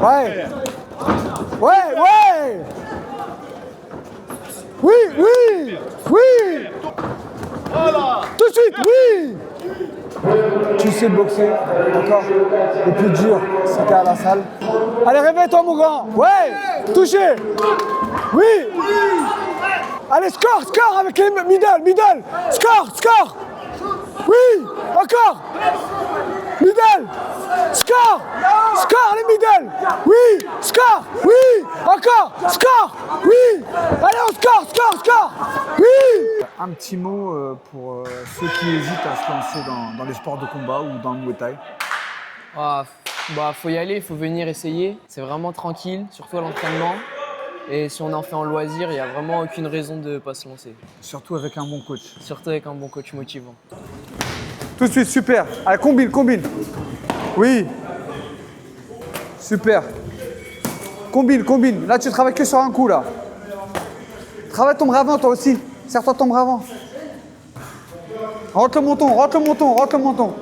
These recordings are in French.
Ouais. Ouais. Oui. Voilà. Tout de suite, oui. Tu sais boxer, d'accord. Le plus dur, c'est qu'à la salle. Allez, réveille-toi, mon grand. Ouais. Touché. Oui. Allez, score avec les middle. Score. Oui. Encore. Middle. Score les middle. Oui. Score. Oui. Encore. Score. Oui. Allez, on score. Oui. Un petit mot pour ceux qui hésitent à se lancer dans les sports de combat ou dans le Muay Thai. Faut y aller, il faut venir essayer. C'est vraiment tranquille, surtout à l'entraînement. Et si on en fait en loisir, il n'y a vraiment aucune raison de ne pas se lancer. Surtout avec un bon coach. Surtout avec un bon coach motivant. Tout de suite, super. Allez, combine. Oui. Super. Combine. Là, tu travailles que sur un coup, là. Travaille ton bras avant, toi aussi. Serre-toi ton bras avant. Rentre le menton.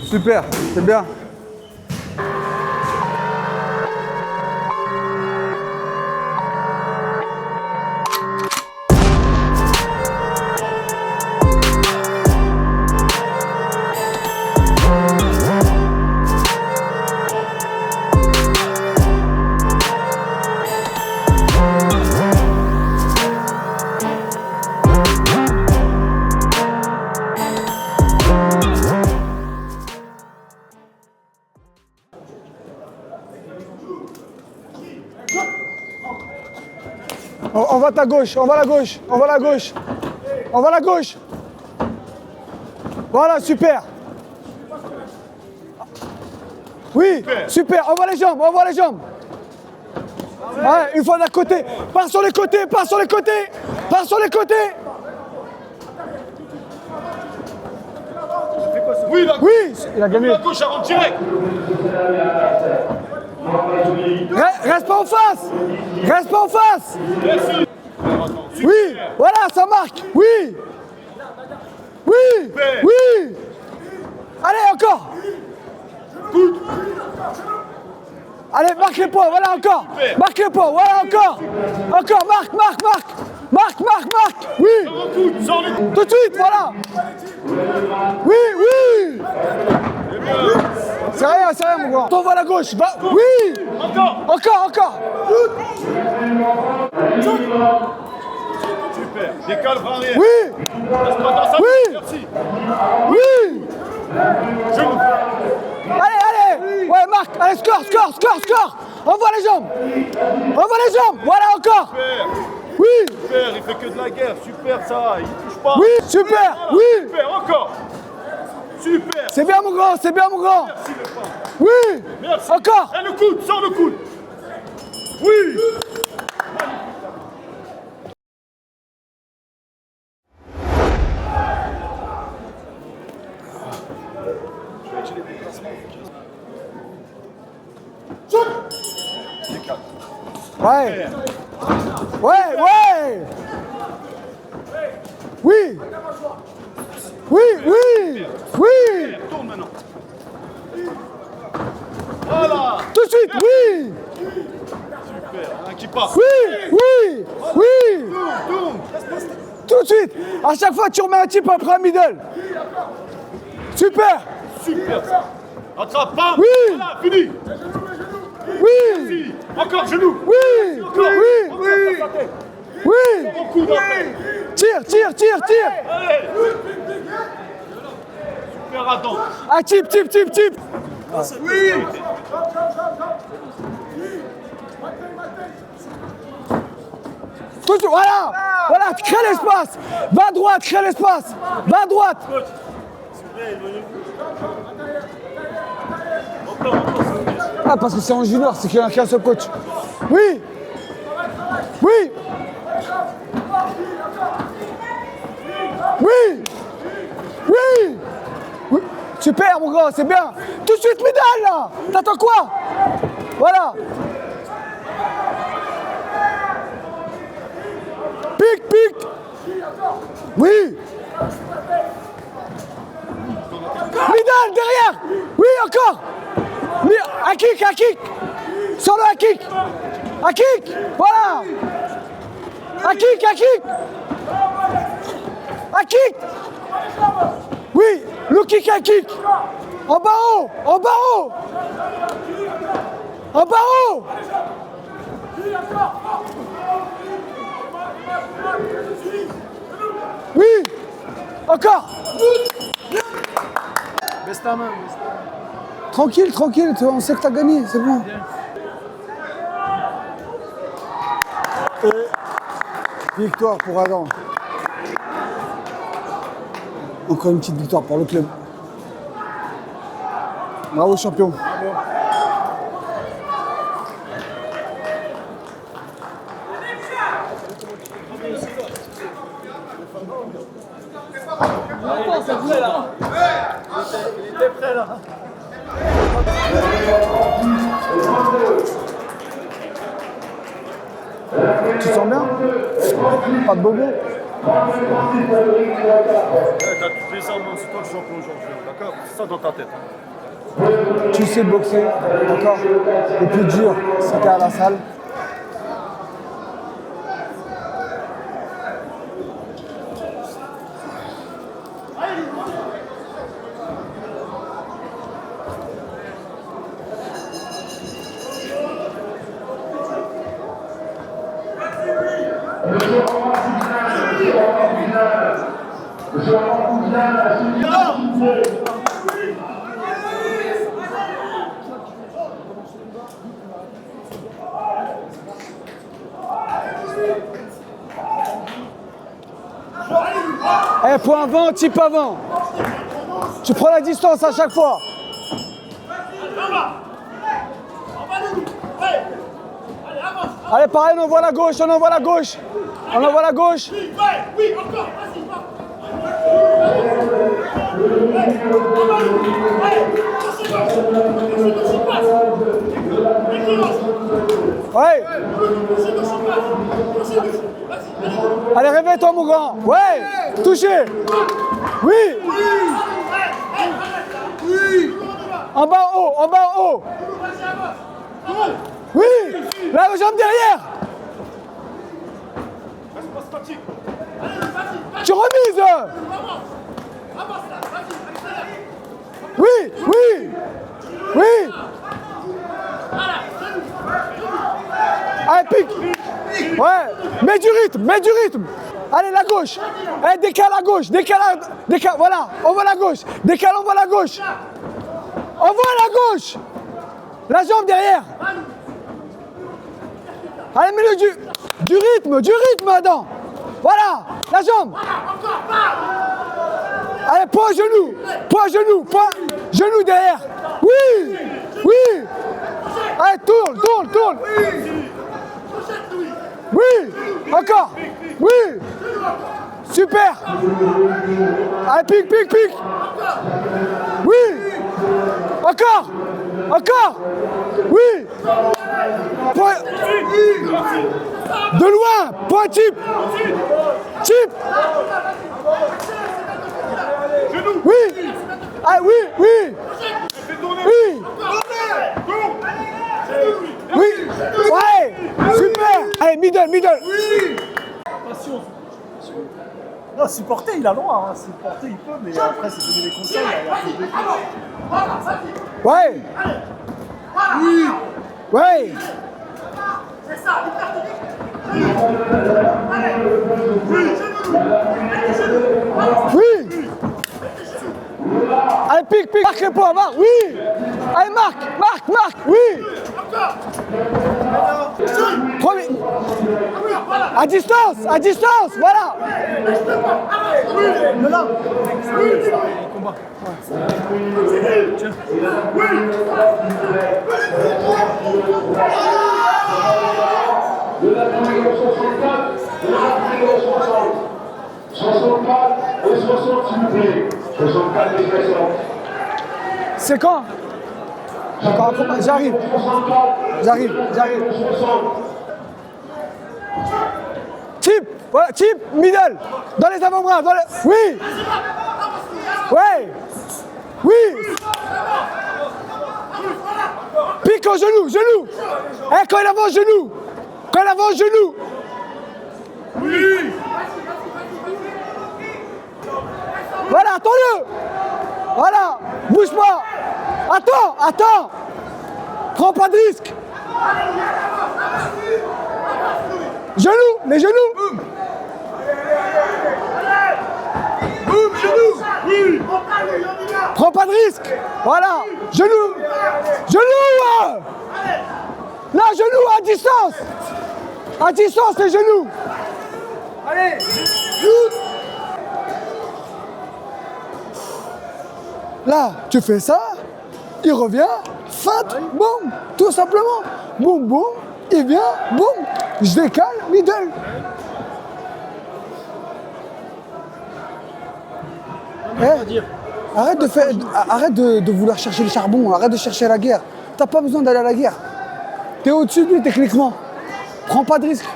Super, c'est bien. On va à ta gauche, on va à la gauche. Voilà, super. Oui, super. On voit les jambes. Ouais, une fois d'un côté. Pars sur les côtés. Oui, Il a gagné. la gauche, elle rentre direct. Reste pas en face. Merci. Oui, voilà, ça marque. Oui. Allez, encore. Allez, marque les points, voilà encore. Encore, marque. Oui. Tout de suite, voilà. Oui. C'est rien, mon gars. T'envoies à la gauche. Oui. Encore. Super. Décale, bras arrière. Oui. Reste pas dans sa Oui. Merci. Oui. Genou. Allez. Ouais, marque. Allez, score. Envoie les jambes. Voilà, encore. Super. Oui. Super, il fait que de la guerre. Super, ça. Il touche pas. Oui, super. Voilà. Oui. Super, encore. Super. C'est bien, mon grand. Merci, le pas. Oui. Merci. Encore. Et le coude, sors le coude. Oui. Décale. Ouais. Oui. Tourne maintenant. Voilà. Tout de suite, oui. Super. Un qui part. Oui. Tourne. Tout de suite. À chaque fois, tu remets un type après un middle. Super. Super. Attrape, bam. Oui. Voilà, fini. Oui. Si. Encore genou. Oui. Encore. Oui. Encore sa tête. Oui. Bon coude après. Tire. Allez. Super Adam. Ah, type. Oui. Tout de suite, voilà, crée l'espace. Va à droite, crée l'espace. Va à droite. Ah, parce que c'est en junior, c'est qu'il n'y a qu'un seul coach. Oui. Super, mon gars, c'est bien. Tout de suite, médaille, là. T'attends quoi? Voilà. Pique. Oui. Midal, derrière. Oui, encore. Un kick, un kick. Sur le un kick. Un kick, voilà. Un kick, un kick. Un kick. Oui, le kick, un kick. En bas haut, en bas haut. En bas haut. Oui, encore. Baisse ta main. Tranquille, tranquille, on sait que t'as gagné, c'est bon. Et victoire pour Adam. Encore une petite victoire pour le club. Bravo champion. Il était prêt là. Tu te sens bien? Pas de bobo? T'as toutes les armes, c'est toi le champion aujourd'hui, d'accord? C'est ça dans ta tête. Tu sais boxer, d'accord? Le plus dur, c'était à la salle. Eh, point avant, type avant. Tu prends la distance à chaque fois. Allez, pareil, on envoie la gauche, on envoie la gauche. On envoie la gauche. Oui, encore, vas-y, va. Ouais. Allez, réveille-toi, mon grand. Ouais. Touché. Oui. Oui. En bas, en haut, en bas, en haut. Oui. La jambe derrière. Tu remises. Oui, oui. Oui. Allez, pique. Ouais. Mets du rythme, mets du rythme. Allez, la gauche. Allez, décale à gauche, décale, décale. Voilà, on voit la gauche. Décale, on voit la gauche. On voit la gauche. La jambe derrière. Allez, mets-le du rythme, Adam. Voilà, la jambe. Allez, point genou derrière. Oui, oui. Allez, tourne. Oui, encore. Oui, super. Allez, pique. Oui, encore. Oui. Point. De loin, point type. Oui. Ah oui. Oui. Ouais. Super. Allez, middle. Non, supporter, il a le droit. Hein. Supporter, il peut, mais après, c'est donner des conseils. Ouais. Ouais. C'est ça, Oui. Allez, pique. Marque les points, marque. Oui. Allez, marque. Oui. Premier. À distance, voilà. De la numéro 64, de la numéro 60. 64 et 60, s'il vous plaît. 64 et 60. C'est quand? J'arrive. Type, middle. Dans les avant-bras. Oui. Ouais. Oui. Attention, genou, genou. Eh, quand il avance, genou. Quand il avance, genou. Oui. Voilà, attends-le. Voilà, bouge pas. Attends, attends. Prends pas de risque. Genoux, les genoux. Boum, genou. Oui. Prends pas de risque. Voilà, genoux. Genoux. Là, genoux à distance. À distance, les genoux. Allez. Là, tu fais ça, il revient, feinte, boum, tout simplement. Boum, boum, il vient, boum, je décale, middle. Eh, arrête de vouloir chercher le charbon, arrête de chercher la guerre. T'as pas besoin d'aller à la guerre. T'es au-dessus de lui techniquement. Prends pas de risque.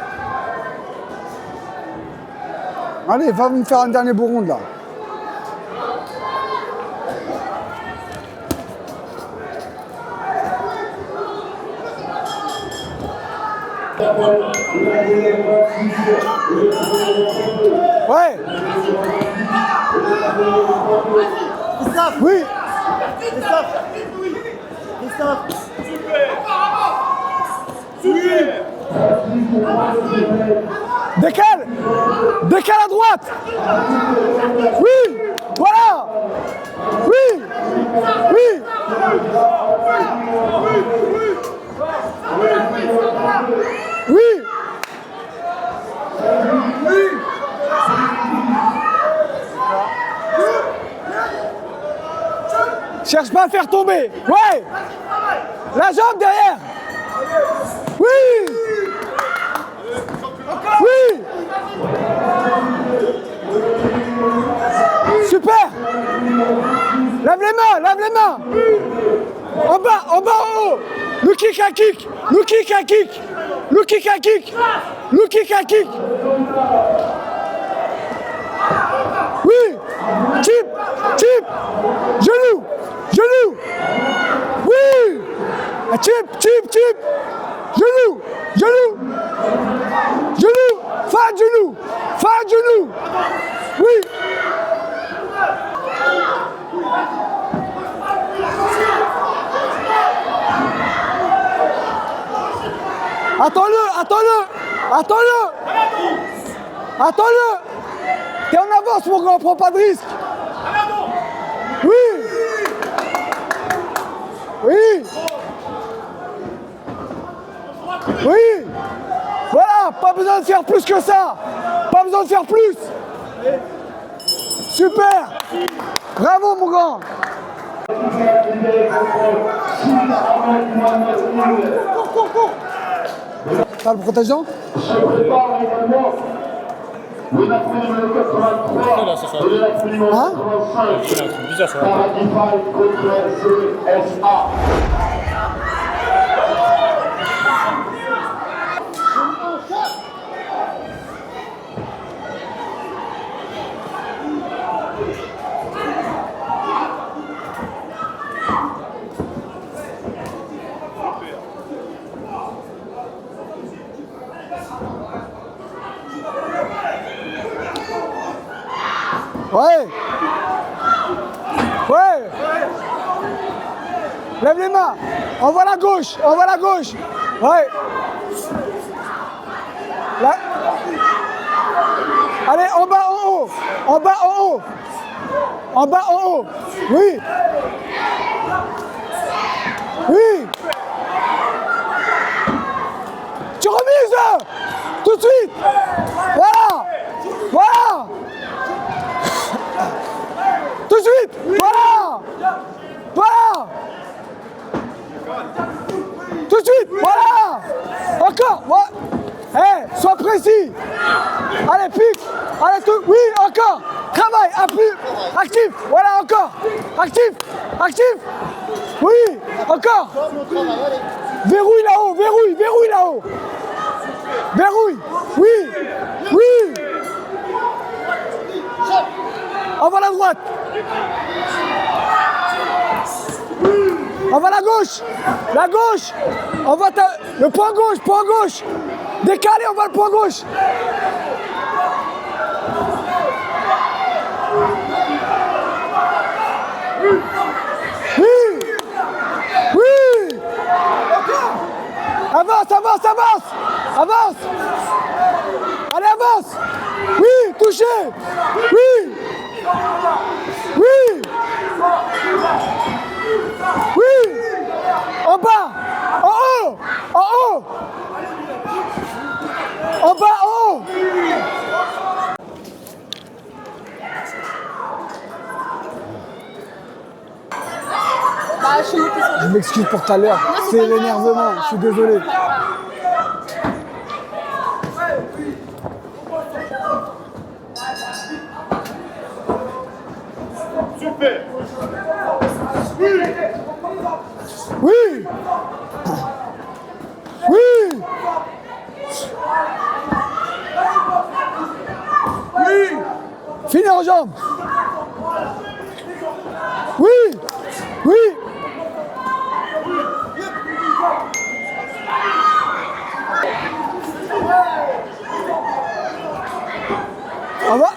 Allez, va me faire un dernier beau round là. Ouais. Christophe. Oui. Christophe. Décale. Décale à droite. Oui. Voilà. Oui. Oui. Oui. Cherche pas à faire tomber. Ouais. La jambe derrière. Oui. Oui. Super. Lève les mains, lève les mains. En bas, en haut. Le kick à kick. Le kick à kick. Le kick à kick. Le kick à kick. Oui. Chip. Chip. Genou. Genou. Oui. Chip, chip, chip. Genou. Genou. Genou. Fin de genou. Fin de genou. Oui. Attends-le, attends-le, attends-le. Attends-le. T'es en avance, mon grand, prends pas de risque. Oui. Oui. Oui. Voilà, pas besoin de faire plus que ça. Pas besoin de faire plus. Super. Bravo, mon grand. T'as le protégeant? Se prépare normalement le Napoli numéro 83 et le Napoli numéro 85. Paradis Fight contre CSA. Ouais. Ouais. Lève les mains. On va à la gauche. On va à la gauche. Ouais. Là. Allez, en bas, en haut. En bas, en haut. En bas, en haut. Oui. Oui. Tu remises. Tout de suite. Voilà. Voilà. Tout de suite. Voilà. Voilà. Tout de suite. Voilà. Encore. Voilà. Hey, sois précis. Allez, pique. Allez, tout. Oui, encore. Travaille. Appuie. Actif. Voilà, encore. Actif. Actif. Oui, encore. Verrouille là-haut. Verrouille. Verrouille là-haut. Verrouille. Oui. Oui. Envoie la droite. On va à la gauche. La gauche. On va le point gauche, point gauche. Décalé, on va le point gauche. Oui. Oui. Avance, avance, avance. Avance. Allez, avance. Oui, touché. Oui. Oui. Oui. En bas. En haut. En haut. En bas, en haut. Je m'excuse pour tout à l'heure. C'est l'énervement. Je suis désolé. Super. Oui. Oui. Oui. Finis en jambes. Oui. Oui.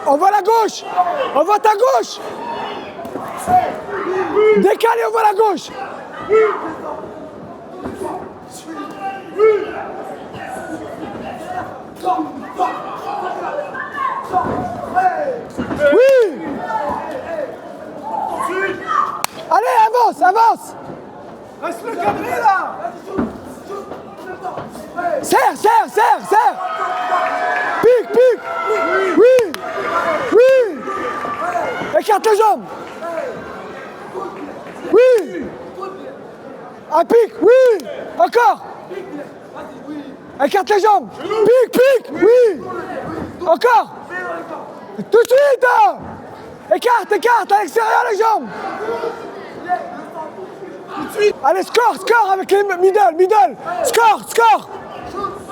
On va à la gauche. On va à ta gauche. Décalé, on va à la gauche. Oui. Allez, avance, avance. Reste le cadré là. Serre, serre, serre, serre. Pique, pique. Oui. Oui. Écarte les jambes. Oui. Un pique, oui. Encore. Écarte les jambes. Pique, pique, oui. Encore. Tout de suite. Écarte, écarte, à l'extérieur les jambes. Allez, score, score avec les middle, middle. Score, score.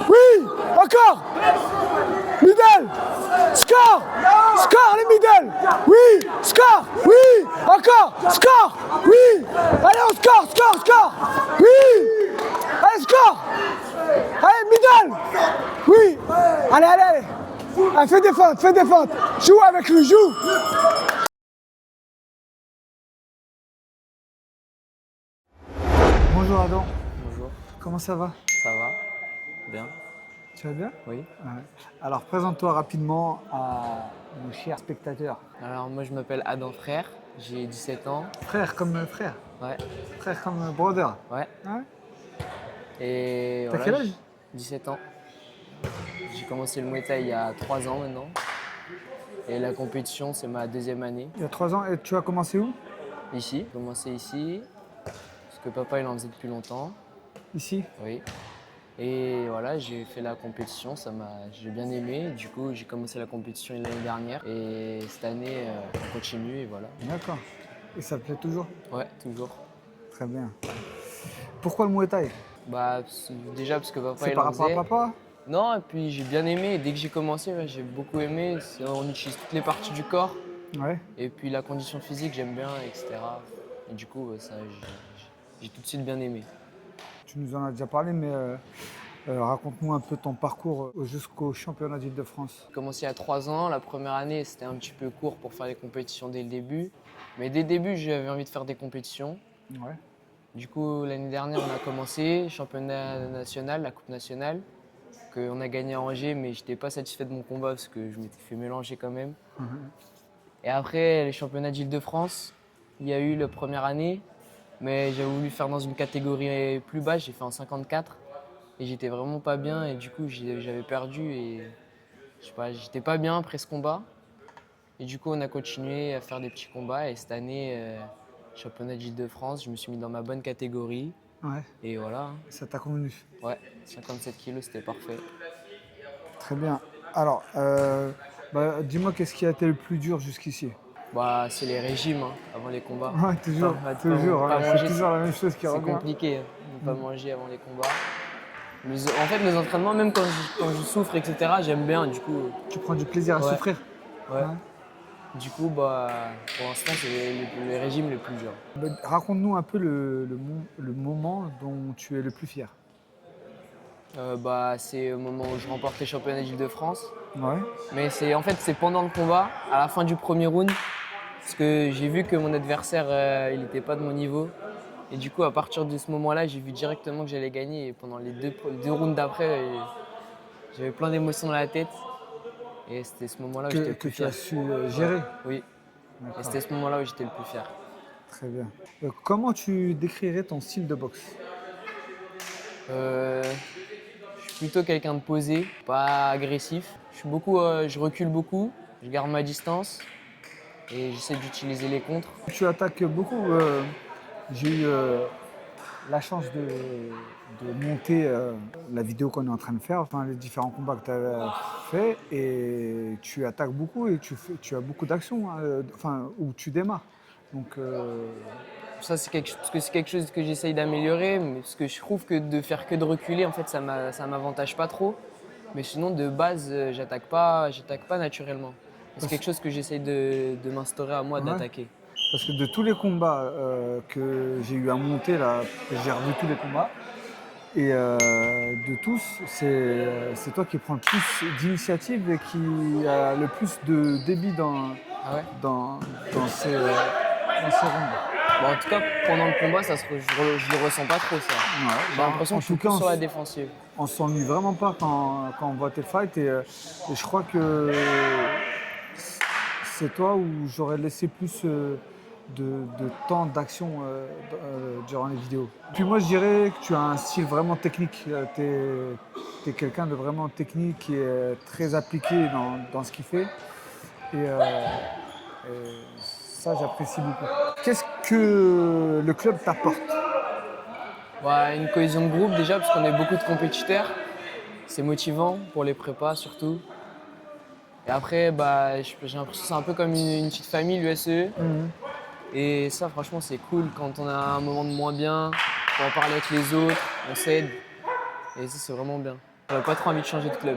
Oui, encore. Middle. Score. Score les middle. Oui, score. Oui, encore. Score. Oui. Allez, on score, score, score. Oui. Allez, score. Allez, middle. Oui. Allez, allez, allez. Allez, fais des feintes, fais des feintes. Joue avec lui, joue. Bonjour Adam. Bonjour. Comment ça va? Ça va? Bien? Tu vas bien? Oui. Ouais. Alors présente-toi rapidement à nos chers spectateurs. Alors moi je m'appelle Adam Frère, j'ai 17 ans. Frère comme frère, Ouais. frère comme brother. Ouais. Ouais. Et T'as quel âge? 17 ans. J'ai commencé le Muay Thai il y a 3 ans maintenant. Et la compétition c'est ma 2e année. Il y a 3 ans, et tu as commencé où? Ici. J'ai commencé ici. Parce que papa il en faisait depuis longtemps. Ici. Oui. Et voilà, j'ai fait la compétition, j'ai bien aimé. Du coup, j'ai commencé la compétition l'année dernière. Et cette année, on continue et voilà. D'accord. Et ça te plaît toujours? Ouais, toujours. Très bien. Pourquoi le Muay Thai? Bah, déjà parce que papa C'est il par en rapport à faisait. papa? Non, et puis j'ai bien aimé. Dès que j'ai commencé, ouais, j'ai beaucoup aimé. On utilise toutes les parties du corps. Ouais. Et puis la condition physique, j'aime bien, etc. Et du coup, ça, j'ai tout de suite bien aimé. Tu nous en as déjà parlé, mais raconte-nous un peu ton parcours jusqu'au championnat d'Île-de-France. J'ai commencé à 3 ans. La première année, c'était un petit peu court pour faire les compétitions dès le début. Mais dès le début, j'avais envie de faire des compétitions. Ouais. Du coup, l'année dernière, on a commencé, championnat national, la coupe nationale, qu'on a gagné à Angers, mais je n'étais pas satisfait de mon combat parce que je m'étais fait mélanger quand même. Et après, les championnats d'Île-de-France, il y a eu la première année, mais j'avais voulu faire dans une catégorie plus basse, j'ai fait en 54. Et j'étais vraiment pas bien, et du coup, j'avais perdu, et je sais pas, j'étais pas bien après ce combat. Et du coup, on a continué à faire des petits combats, et cette année, championnat d'Île-de-France, je me suis mis dans ma bonne catégorie. Ouais. Et voilà. Ça t'a convenu? Ouais, 57 kilos, c'était parfait. Très bien. Alors, dis-moi, qu'est-ce qui a été le plus dur jusqu'ici? Bah, c'est les régimes hein, avant les combats. Ouais, toujours, toujours. Pas C'est manger, toujours la même chose qui c'est revient. compliqué hein, de ne pas manger avant les combats. En fait, les entraînements, même quand je souffre, etc., j'aime bien, du coup. Tu prends du plaisir à Ouais. souffrir. Ouais. Du coup, bah, pour l'instant, c'est le régime le plus dur. Raconte-nous un peu le moment dont tu es le plus fier. Bah, c'est au moment où je remporte les championnats d'Île-de-France. Ouais. Mais en fait, c'est pendant le combat, à la fin du premier round, parce que j'ai vu que mon adversaire, il n'était pas de mon niveau. Et du coup, à partir de ce moment-là, j'ai vu directement que j'allais gagner. Et pendant les deux rounds d'après, j'avais plein d'émotions dans la tête. Et c'était ce moment-là où j'étais le Que plus tu as fier. su gérer. Oui. D'accord. Et c'était ce moment-là où j'étais le plus fier. Très bien. Comment tu décrirais ton style de boxe? Je suis plutôt quelqu'un de posé, pas agressif. Je recule beaucoup, je garde ma distance et j'essaie d'utiliser les contres. Tu attaques beaucoup. J'ai eu la chance de monter la vidéo qu'on est en train de faire, enfin, les différents combats que tu as fait, et tu attaques beaucoup et tu as beaucoup d'actions, enfin, où tu démarres. Donc, Ça, c'est quelque chose que j'essaye d'améliorer, mais parce que je trouve que de faire que de reculer, en fait, ça m'avantage pas trop. Mais sinon, de base, j'attaque pas naturellement. C'est quelque chose que j'essaye de m'instaurer à moi, Ouais. d'attaquer. parce que de tous les combats que j'ai eu à monter, là, j'ai revu tous les combats, et de tous, c'est toi qui prends le plus d'initiative et qui a le plus de débit Ah ouais? dans ces rounds. Bon, en tout cas, pendant le combat, je le ressens pas trop, ça. Ouais, J'ai bah, l'impression en que je suis tout cas, plus sur la défensive. on s'ennuie vraiment pas quand on voit tes fights, et je crois que c'est toi où j'aurais laissé plus de temps d'action durant les vidéos. Puis moi je dirais que tu as un style vraiment technique. Tu es quelqu'un de vraiment technique qui est très appliqué dans ce qu'il fait. Et ça j'apprécie beaucoup. Qu'est-ce que le club t'apporte? Ouais, une cohésion de groupe déjà, parce qu'on est beaucoup de compétiteurs. C'est motivant pour les prépas surtout. Et après, bah, j'ai l'impression que c'est un peu comme une petite famille, l'USE. Et ça, franchement, c'est cool quand on a un moment de moins bien, on peut en parler avec les autres, on s'aide. Et ça, c'est vraiment bien. J'aurais pas trop envie de changer de club.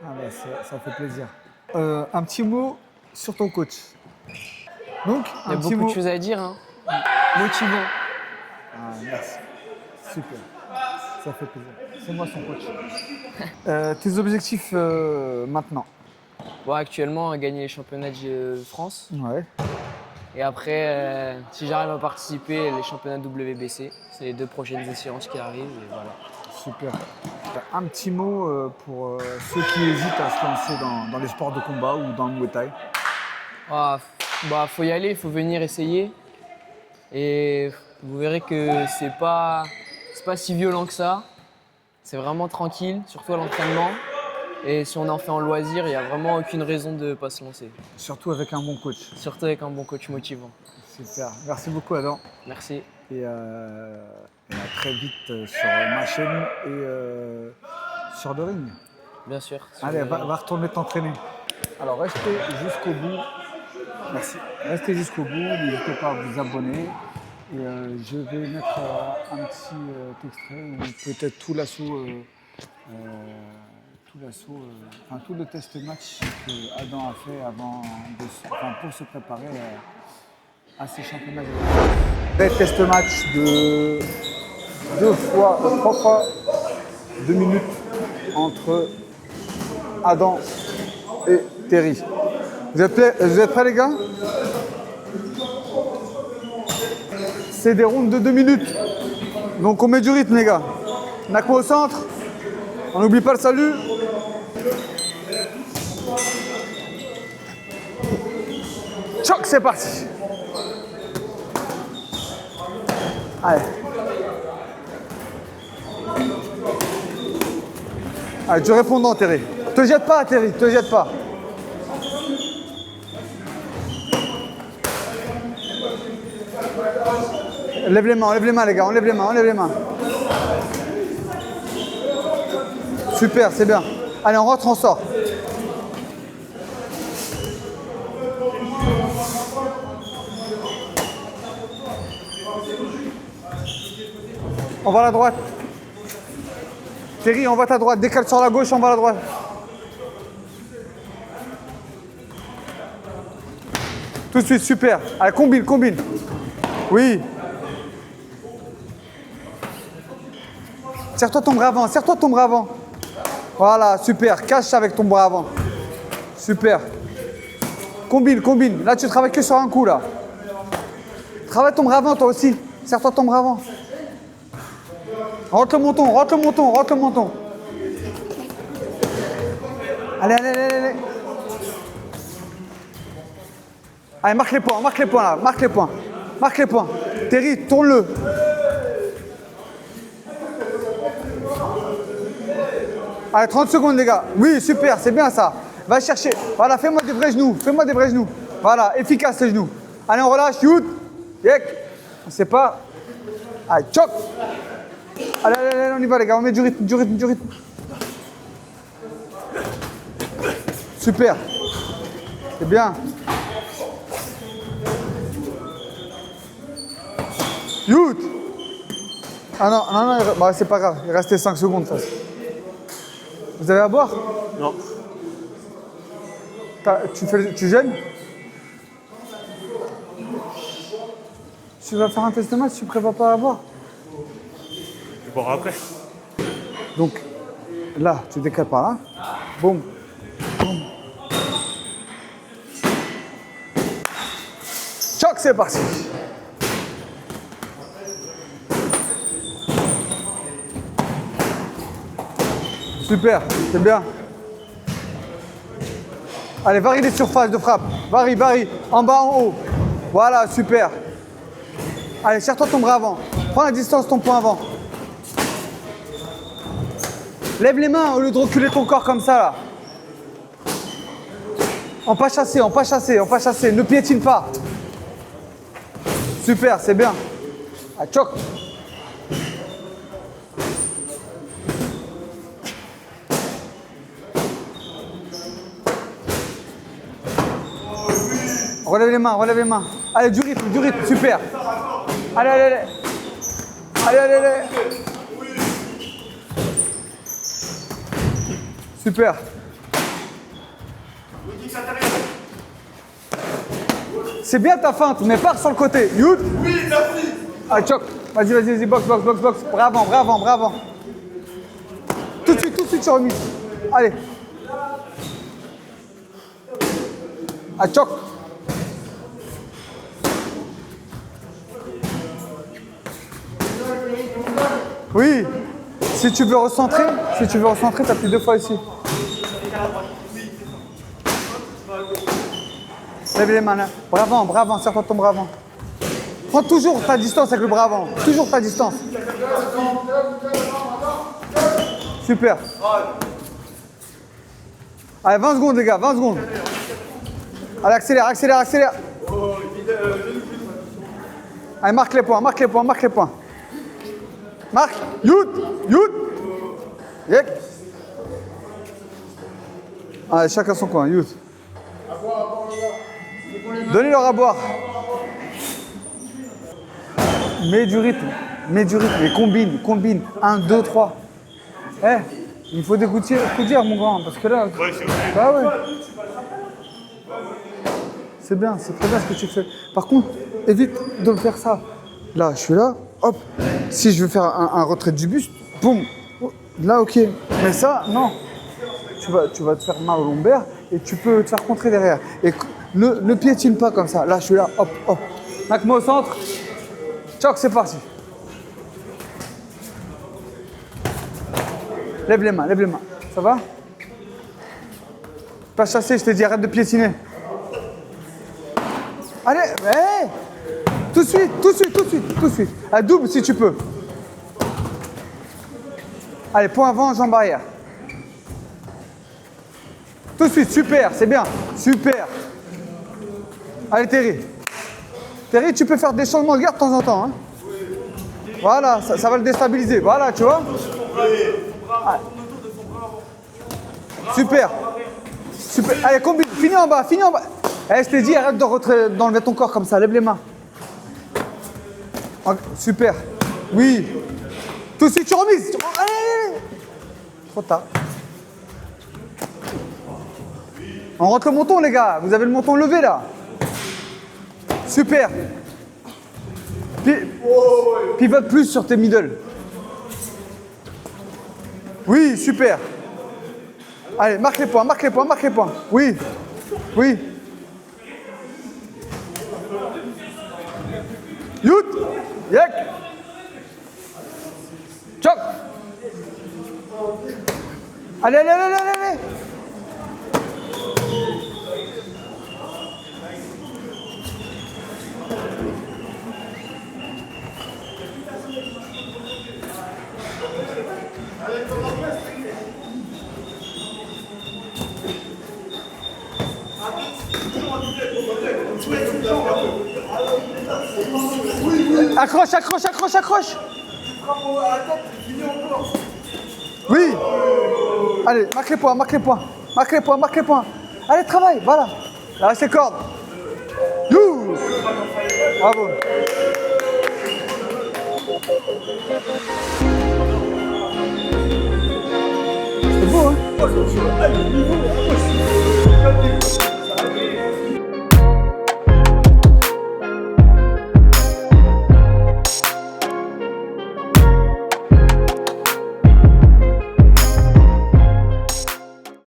Ah bah, ça fait plaisir. Un petit mot sur ton coach. Donc, Il y a un petit beaucoup mot. de choses à dire, hein. Motivant. Ah, merci. Super. Ça fait plaisir. C'est moi son coach. Tes objectifs maintenant? Bon, actuellement, gagner les championnats de France. Ouais. Et après, si j'arrive à participer, les championnats WBC. C'est les 2 prochaines échéances qui arrivent. Et voilà. Super. Un petit mot pour ceux qui hésitent à se lancer dans les sports de combat ou dans le Muay Thai. Ah, bah, faut y aller, il faut venir essayer. Et vous verrez que c'est pas si violent que ça. C'est vraiment tranquille, surtout à l'entraînement. Et si on en fait en loisir, il n'y a vraiment aucune raison de ne pas se lancer. Surtout avec un bon coach. Surtout avec un bon coach motivant. Super. Merci beaucoup Adam. Merci. Et à très vite sur ma chaîne et sur le ring. Bien sûr. Allez, va retourner t'entraîner. Alors restez jusqu'au bout. Merci. Restez jusqu'au bout, n'hésitez pas à vous abonner. Et je vais mettre un petit extrait ou peut-être tout l'assaut, tout le test match que Adam a fait pour se préparer à ces championnats. Test match de 3 fois 2 minutes entre Adam et Terry. Vous êtes prêts les gars? C'est des rounds de 2 minutes. Donc on met du rythme les gars. Nako au centre. On n'oublie pas le salut. Choc, c'est parti. Allez. Allez, du répondant Terry. Te jette pas Terry, te jette pas. Lève les mains les gars, on lève les mains. Super, c'est bien. Allez, on rentre, on sort. On va à la droite. Terry, on va à ta droite. Décale sur la gauche, on va à la droite. Tout de suite, super. Allez, combine, combine. Oui. Serre-toi ton bras avant, serre-toi ton bras avant. Voilà, super. Cache avec ton bras avant. Super. Combine, combine. Là, tu travailles que sur un coup, là. Travaille ton bras avant, toi aussi. Serre-toi ton bras avant. Rentre le menton, rentre le menton, rentre le menton. Allez, allez, allez, allez. Allez, marque les points là, marque les points. Marque les points. Terry, tourne-le. Allez, 30 secondes les gars. Oui, super, c'est bien ça. Va chercher. Voilà, fais-moi des vrais genoux. Fais-moi des vrais genoux. Voilà, efficace les genoux. Allez, on relâche. Shoot. Yek. On sait pas. Allez, choc. Allez, allez, allez, on y va les gars. On met du rythme, du rythme, du rythme. Super. C'est bien. Youth. Ah non, non, non, bah, c'est pas grave. Il restait 5 secondes. Ça. Vous avez à boire? Non. Tu gênes? Tu vas faire un test de match, tu prévois pas à boire? Je vais boire après. Donc, là, tu décales par là. Boum. Boum. Choc, c'est parti. Super, c'est bien. Allez, varie les surfaces de frappe. Varie, varie. En bas, en haut. Voilà, super. Allez, serre-toi ton bras avant. Prends la distance, ton poing avant. Lève les mains au lieu de reculer ton corps comme ça, là. En pas chasser, en pas chasser, en pas chasser. Ne piétine pas. Super, c'est bien. Ah, choc. Relève les mains, relève les mains. Allez, du rythme, super. Allez, allez, allez. Allez, allez, allez. Super. C'est bien ta feinte, mais pars sur le côté. Youth. Oui, merci. Allez, choc. Vas-y, vas-y, vas-y, box, box, box, box. Bravo, bravo, bravo. Tout de suite, sur remise. Allez. Ah, choc. Oui. Si tu veux recentrer, t'appuies 2 fois ici. Lève les mains là. Bras avant, serre-toi ton bras avant. Prends toujours ta distance avec le bras avant. Toujours ta distance. Super. Allez, 20 secondes les gars, 20 secondes. Allez, accélère, accélère, accélère. Allez, marque les points, marque les points, marque les points. Marque. Youth. Youth. Yek. Allez, chacun son coin, youth. Donnez-leur à boire. Mets du rythme, et combine. 1, 2, 3. Eh, il faut des coups de dire, mon grand, parce que là... Ouais, c'est bah ouais. C'est bien, c'est très bien ce que tu fais. Par contre, évite de me faire ça. Là, je suis là, hop. Si je veux faire un retrait du buste, boum. Là, ok. Mais ça, non. Tu vas te faire mal au lombaire et tu peux te faire contrer derrière. Et ne piétine pas comme ça. Là, je suis là, hop, hop. Mac-moi au centre. Choc, c'est parti. Lève les mains. Ça va? Pas chasser, je t'ai dit, arrête de piétiner. Allez, hey. Tout de suite. À double si tu peux. Allez, point avant, jambe arrière. Tout de suite, super, c'est bien. Super. Allez, Terry. Terry, tu peux faire des changements de garde de temps en temps. Hein. Voilà, ça va le déstabiliser. Voilà, tu vois. Allez. Super. Allez, combine. Finis en bas. Eh, je t'ai dit, arrête d'enlever ton corps comme ça. Lève les mains. Super. Oui. Tout de suite, tu remises. Allez. Trop tard. On rentre le menton, les gars. Vous avez le menton levé, là. Super. Pivote plus sur tes middle. Oui, super. Allez, marque les points, marque les points, marque les points. Oui, oui. Yout, yek. Choc. Allez, allez, allez, allez, allez. Accroche, accroche, accroche, accroche. Oui. Allez, marque les points, marque les points. Marque les points, marque les points. Allez, travaille, voilà. Là, c'est corde. You. Bravo. C'est beau, hein?